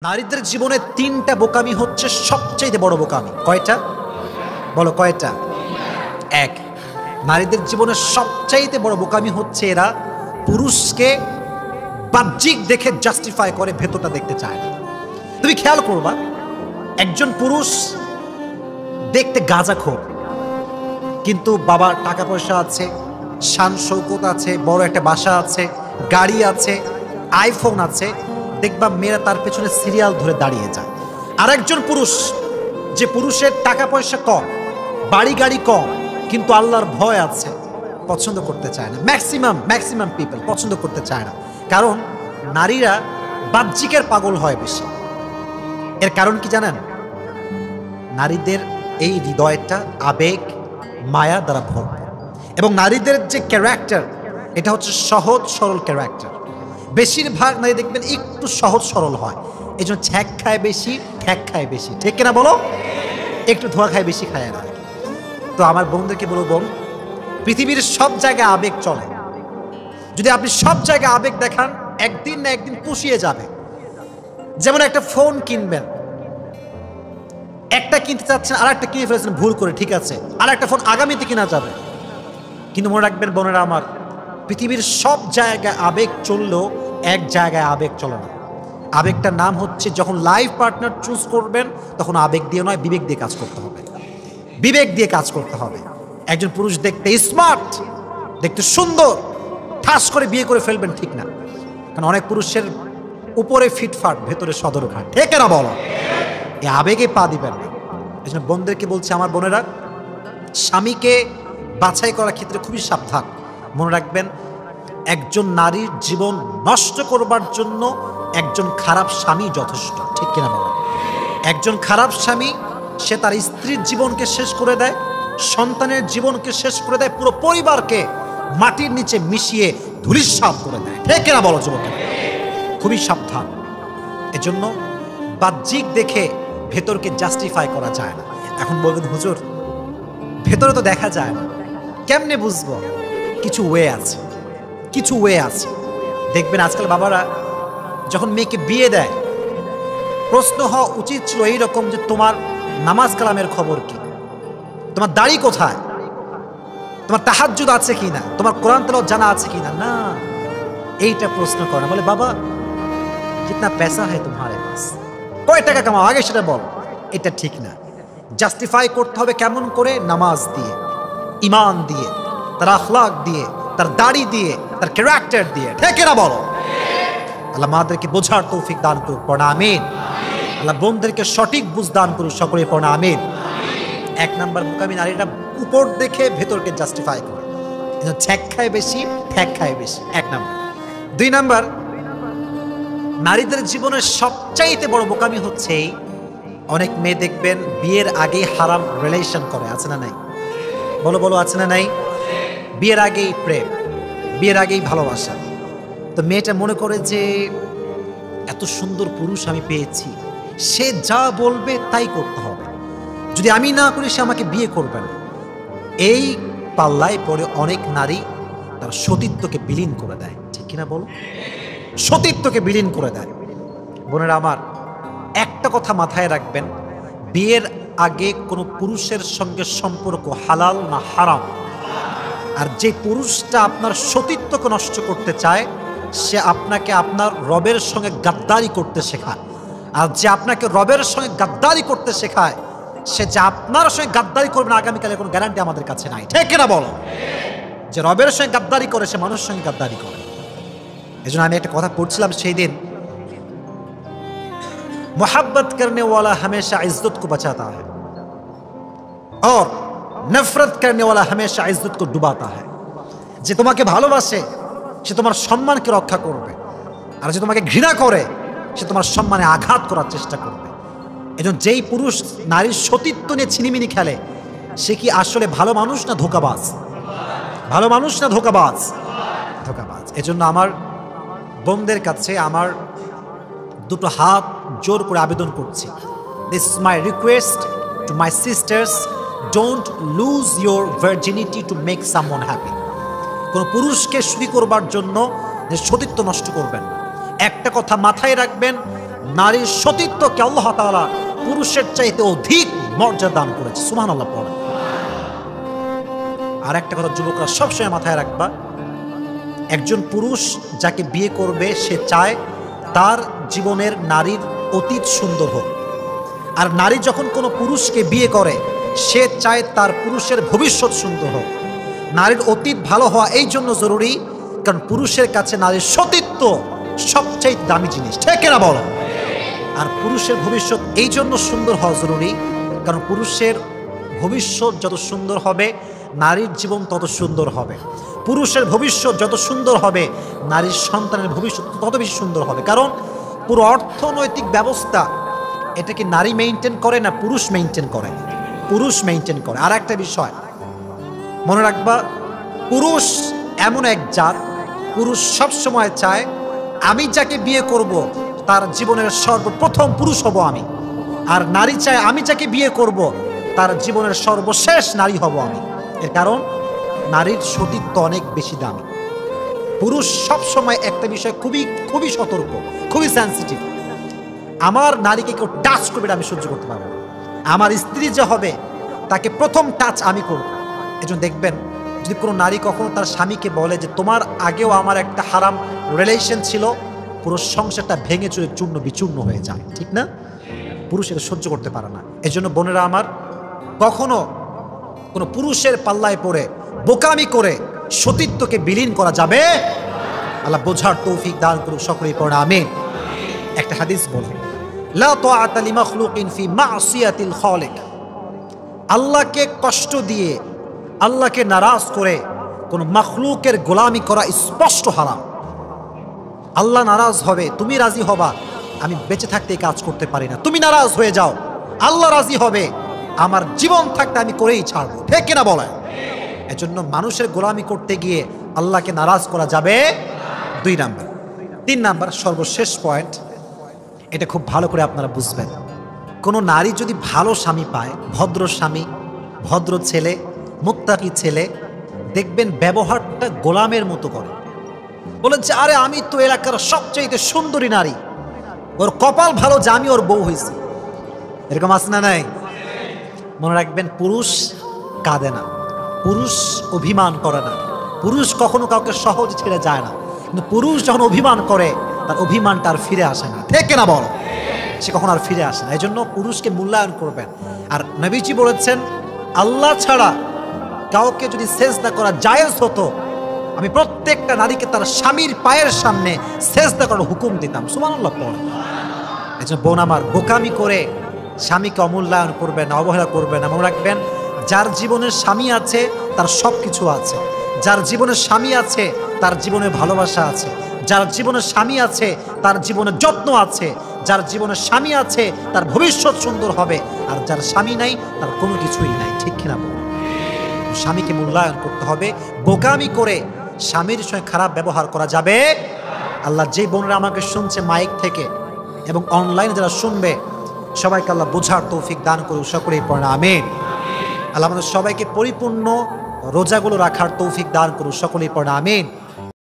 নারীদের জীবনে তিনটা বোকামি হচ্ছে সবচেয়ে বড় বোকামি। কয়টা বলো, কয়টা? এক, নারীদের জীবনে সবচাইতে বড় বোকামি হচ্ছে এরা পুরুষকে বাহ্যিক দেখে জাস্টিফাই করে, ভেতরটা দেখতে চায় না। তুমি খেয়াল করবা, একজন পুরুষ দেখতে গাঁজাখোর, কিন্তু বাবার টাকা পয়সা আছে, শান শৌকত আছে, বড় একটা বাসা আছে, গাড়ি আছে, আইফোন আছে, দেখবা মেয়েরা তার পেছনে সিরিয়াল ধরে দাঁড়িয়ে যায়। আর একজন পুরুষ, যে পুরুষের টাকা পয়সা কম, বাড়ি গাড়ি কম, কিন্তু আল্লাহর ভয় আছে, পছন্দ করতে চায় না। ম্যাক্সিমাম পিপল পছন্দ করতে চায় না, কারণ নারীরা বাহ্যিকের পাগল হয় বেশি। এর কারণ কি জানেন? নারীদের এই হৃদয়টা আবেগ মায়া দ্বারা ভরপুর, এবং নারীদের যে ক্যারেক্টার, এটা হচ্ছে সহজ সরল ক্যারেক্টার। বেশিরভাগ নারী দেখবেন একটু সহজ সরল হয়, এই জন্য ছ্যাক খায় বেশি, ঠ্যাক খায় বেশি। ঠিক কিনা বলো? একটু ধোয়া খায় বেশি, খায় না। তো আমার বোনদেরকে বলবো, বোন, পৃথিবীর সব জায়গায় আবেগ চলে। যদি আপনি সব জায়গায় আবেগ দেখান, একদিন না একদিন পুষিয়ে যাবে। যেমন একটা ফোন কিনবেন, একটা কিনতে চাচ্ছেন, আর একটা কিনে ফেলেছেন ভুল করে, ঠিক আছে, আর একটা ফোন আগামীতে কিনা যাবে। কিন্তু মনে রাখবেন বোনেরা আমার, পৃথিবীর সব জায়গায় আবেগ চললেও এক জায়গায় আবেগ চলে না। আবেগটার নাম হচ্ছে, যখন লাইফ পার্টনার চুজ করবেন, তখন আবেগ দিয়ে নয়, বিবেক দিয়ে কাজ করতে হবে। বিবেক দিয়ে কাজ করতে হবে। একজন পুরুষ দেখতে স্মার্ট, দেখতে সুন্দর, ঠাস করে বিয়ে করে ফেলবেন, ঠিক না। কারণ অনেক পুরুষের উপরে ফিটফাট, ভেতরে সদরঘাট। ঠিক না বলো? এই আবেগে পা দিবেন না। এই জন্য বোনদেরকে বলছি, আমার বোনেরা, স্বামীকে বাছাই করার ক্ষেত্রে খুবই সাবধান। মনে রাখবেন, একজন নারীর জীবন নষ্ট করবার জন্য একজন খারাপ স্বামী যথেষ্ট। ঠিক কিনা বলো? একজন খারাপ স্বামী, সে তার স্ত্রীর জীবনকে শেষ করে দেয়, সন্তানের জীবনকে শেষ করে দেয়, পুরো পরিবারকে মাটির নিচে মিশিয়ে ধূলিসাৎ করে দেয়। ঠিক কিনা বলো যুবকেরা? খুবই সাবধান। এজন্য বাহ্যিক দেখে ভেতরকে জাস্টিফাই করা যায় না। এখন বলবেন, হুজুর, ভেতরে তো দেখা যায় না, কেমনে বুঝবো? কিছু ওয়ে আছে, কিছু ওয়ে আছে। দেখবেন আজকাল বাবারা যখন মেয়েকে বিয়ে দেয়, প্রশ্ন হওয়া উচিত ছিল এইরকম যে, তোমার নামাজ কালামের খবর কি, তোমার দাড়ি কোথায়, তোমার তাহাজ্জুদ আছে কিনা, তোমার কোরআন তেলাওয়াত জানা আছে কিনা। না, এইটা প্রশ্ন করে না। বলে, বাবা, কিতনা পয়সা है तुम्हारे पास, কয় টাকা কামাও, আগে সেটা বল। এটা ঠিক না। জাস্টিফাই করতে হবে কেমন করে? নামাজ দিয়ে, ইমান দিয়ে, তার আখলাক দিয়ে, তার দাড়ি দিয়ে, তার ক্যারেক্টার দিয়ে। ঠিক না বলো? আল্লাহ আমাদেরকে বোঝার তৌফিক দান করুক, পড়া আমিন। আল্লাহ বোনদেরকে সঠিক বুঝ দান করুক, সকলে পড়া আমিন। এক নাম্বার বোকামি, নারীরা উপর দেখে ভেতরকে জাস্টিফাই করে, ছ্যাক খায় বেশি, ঠ্যাক খায় বেশি। এক নাম্বার। দুই নাম্বার, নারীদের জীবনের সবচাইতে বড় বোকামি হচ্ছে, অনেক মেয়ে দেখবেন বিয়ের আগেই হারাম রিলেশন করে। আছে না নাই? বলো বলো, আছে না নাই? বিয়ের আগেই প্রেম, বিয়ের আগেই ভালোবাসা। তো মেয়েটা মনে করে যে, এত সুন্দর পুরুষ আমি পেয়েছি, সে যা বলবে তাই করতে হবে, যদি আমি না করি সে আমাকে বিয়ে করবে না। এই পাল্লায় পড়ে অনেক নারী তার সতীত্বকে বিলীন করে দেয়। ঠিক কিনা বলো? সতীত্বকে বিলীন করে দেয়। বোনেরা আমার, একটা কথা মাথায় রাখবেন, বিয়ের আগে কোনো পুরুষের সঙ্গে সম্পর্ক হালাল না হারাম। আর যে পুরুষটা আপনার সতীত্বকে নষ্ট করতে চায়, সে আপনাকে আপনার রবের সঙ্গে গাদ্দারি করতে শেখায়। আর যে আপনাকে রবের সঙ্গে গাদ্দারি করতে শেখায়, সে যে আপনার সঙ্গে গাদ্দারি করবে না আগামীকালে, কোনো গ্যারান্টি আমাদের কাছে নাই। ঠিক না বলো? যে রবের সঙ্গে গাদ্দারি করে, সে মানুষের সঙ্গে গাদ্দারি করে। এই জন্য আমি একটা কথা পড়ছিলাম সেই দিন, मोहब्बत करने वाला हमेशा इज्जत को बचाता है और नफरत करने वाला हमेशा इज्जत को डुबाता है। যে তোমাকে ভালোবাসে, সে তোমার সম্মানকে রক্ষা করবে, আর যে তোমাকে ঘৃণা করে, সে তোমার সম্মানে আঘাত করার চেষ্টা করবে। এজন্য যেই পুরুষ নারীর সতীত্ব নিয়ে ছিনিমিনি খেলে, সে কি আসলে ভালো মানুষ না ধোঁকাবাজ? ভালো মানুষ না ধোঁকাবাজ? ধোঁকাবাজ। এজন্য আমার বোনদের কাছে আমার দুটো হাত জোর করে আবেদন করছি, this is my request to my sisters, don't lose your virginity to make someone happy. কোনো পুরুষকে সুখী করবার জন্য যে সতীত্ব নষ্ট করবেন। একটা কথা মাথায় রাখবেন, নারীর সতীত্বকে আল্লাহ তাআলা পুরুষের চাইতে অধিক মর্যাদা দান করেছে। সুবহানাল্লাহ পড়ে। আর একটা কথা যুবকরা সবসময় মাথায় রাখবা, একজন পুরুষ যাকে বিয়ে করবে সে চায় তার জীবনের নারীর অতীত সুন্দর হোক। আর নারী যখন কোনো পুরুষকে বিয়ে করে সে চায় তার পুরুষের ভবিষ্যৎ সুন্দর হোক। নারীর অতীত ভালো হওয়া এই জন্য জরুরি, কারণ পুরুষের কাছে নারীর সতীত্ব সবচেয়ে দামি জিনিস, ঠিক না বলো? আর পুরুষের ভবিষ্যৎ এই জন্য সুন্দর হওয়া জরুরি, কারণ পুরুষের ভবিষ্যৎ যত সুন্দর হবে নারীর জীবন তত সুন্দর হবে। পুরুষের ভবিষ্যৎ যত সুন্দর হবে নারীর সন্তানের ভবিষ্যৎ তত বেশি সুন্দর হবে। কারণ পুরো অর্থনৈতিক ব্যবস্থা এটা কি নারী মেইনটেইন করে না পুরুষ মেইনটেইন করে? পুরুষ মেইনটেইন করে। আর একটা বিষয় মনে রাখবা, পুরুষ এমন এক জাত, পুরুষ সবসময় চায় আমি যাকে বিয়ে করব তার জীবনের সর্বপ্রথম পুরুষ হব আমি। আর নারী চায় আমি যাকে বিয়ে করব তার জীবনের সর্বশেষ নারী হব আমি। এর কারণ নারীর সতীত্ব অনেক বেশি দামি। পুরুষ সবসময় একটা বিষয় খুবই খুবই সতর্ক, খুবই সেন্সিটিভ। আমার নারীকে কেউ টাচ করবে আমি সহ্য করতে পারবো না। আমার স্ত্রী যে হবে তাকে প্রথম টাচ আমি করব। এজন্য দেখবেন যদি কোনো নারী কখনো তার স্বামীকে বলে যে তোমার আগেও আমার একটা হারাম রিলেশন ছিল, পুরো সংসারটা ভেঙে চুরে চূর্ণ বিচূর্ণ হয়ে যায়, ঠিক না? পুরুষ এটা সহ্য করতে পারে না। এজন্য বোনেরা আমার, কখনো কোনো পুরুষের পাল্লায় পড়ে বোকামি করে সতীত্বকে বিলীন করা যাবে। আল্লাহ বোঝার তৌফিক দান করুক, সকলেই পড়ে আমিন। একটা হাদিস বলে, লা তাআতা লিমাখলুকিন ফি মাসিয়াতিল খালিক। আল্লাহকে কষ্ট দিয়ে, আল্লাহকে নারাজ করে কোন মাখলুকের গোলামি করা স্পষ্ট হারাম। আল্লাহ নারাজ হবে, তুমি রাজি হবা, আমি বেঁচে থাকতে কাজ করতে পারি না। তুমি নারাজ হয়ে যাও, আল্লাহ রাজি হবে, আমার জীবন থাকতে আমি করেই ছাড়বো, ঠিক কিনা বলে? এজন্য মানুষের গোলামি করতে গিয়ে আল্লাহকে নারাজ করা যাবে 2 নাম্বার। 3 নাম্বার সর্বশেষ পয়েন্ট, এটা খুব ভালো করে আপনারা বুঝবেন। কোনো নারী যদি ভালো স্বামী পায়, ভদ্র স্বামী, ভদ্র ছেলে, মুত্তাকি ছেলে, দেখবেন ব্যবহারটা গোলামের মতো করে। বলেন যে আরে আমি তো এলাকার সবচেয়ে সুন্দরী নারী, ওর কপাল ভালো যে আমি ওর বউ হয়েছি। এরকম আছে না নাই? মনে রাখবেন, পুরুষ কাঁদে না, পুরুষ অভিমান করে না, পুরুষ কখনো কাউকে সহজে ছেড়ে যায় না। কিন্তু পুরুষ যখন অভিমান করে তার অভিমানটা আর ফিরে আসে না, ঠিক না বলো? সে কখন আর ফিরে আসে না। এই জন্য পুরুষকে মূল্যায়ন করবেন। আর নবীজি বলেছেন, আল্লাহ ছাড়া কাউকে যদি সেজদা করা জায়েজ হতো, আমি প্রত্যেকটা নারীকে তার স্বামীর পায়ের সামনে সেজদা করার হুকুম দিতাম। সুবহানাল্লাহ পড়ে। এই জন্য বোন আমার, বোকামি করে স্বামীকে অমূল্যায়ন করবেন না, অবহেলা করবেন না। মনে রাখবেন, যার জীবনের স্বামী আছে তার সব কিছু আছে। যার জীবনের স্বামী আছে তার জীবনে ভালোবাসা আছে। যার জীবনের স্বামী আছে তার জীবনে যত্ন আছে। যার জীবনের স্বামী আছে তার ভবিষ্যৎ সুন্দর হবে। আর যার স্বামী নাই তার কোনো কিছুই নাই, ঠিক কিনা বল? স্বামীকে মূল্যায়ন করতে হবে। বোকামি করে স্বামীর সঙ্গে খারাপ ব্যবহার করা যাবে। আল্লাহ যে বোনরা আমাকে শুনছে মাইক থেকে এবং অনলাইনে যারা শুনবে, সবাইকে আল্লাহ বোঝার তৌফিক দান করুক, সকলেই পড়ে আমিন। আল্লাহ আমাদের সবাইকে পরিপূর্ণ রোজাগুলো রাখার তৌফিক দান করুক, সকলেই পড়ে আমিন।